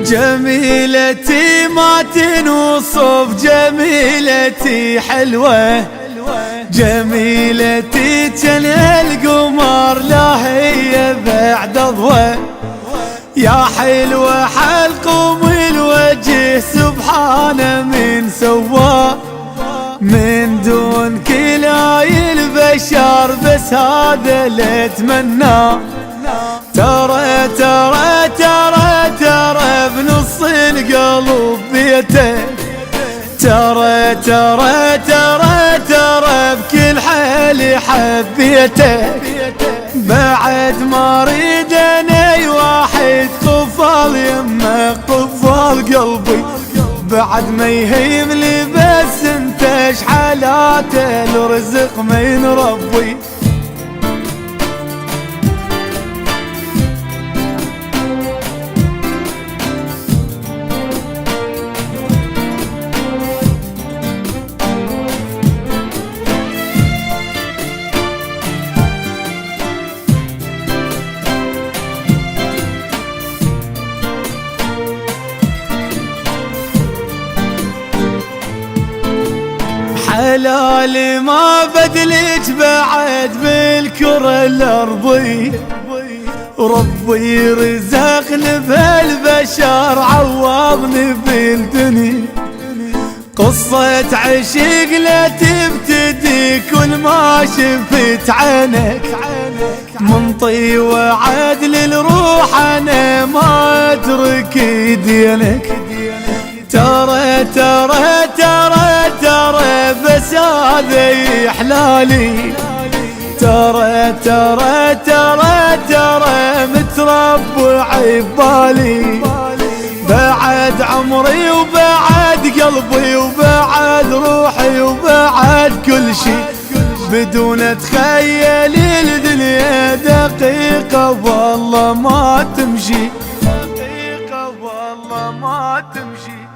جميلتي ما تنوصف، جميلتي حلوة، جميلتي كان القمر لا هي بعد ضوى. يا حلوة حلقم الوجه سبحانه من سواه، من دون كلاي البشر بس هذا اللي اتمناه. ترى ترى ترى ترى بنص القلب بيتك، ترى ترى ترى ترى بكل حال حبيتك. بعد ما اريد انا واحد قفل يمك قفل قلبي، بعد ما يهمني بس انت شحالاته الرزق من ربي. حلالي ما بدلك بعد بالكرة الأرضية، ربي رزقني بهالبشر عوضني بالدنيا. قصة عشق لا تبتدي كل ما شفت عينك، من طي وعدل الروح انا ما اترك دينك. ترى ترى ترى ترى بس هذا يحلالي، ترى ترى ترى ترى متربع ببالي. بعد عمري وبعد قلبي وبعد روحي وبعد كل شي، بدون اتخيل الدنيا دقيقة والله ما تمشي، دقيقة والله ما تمشي.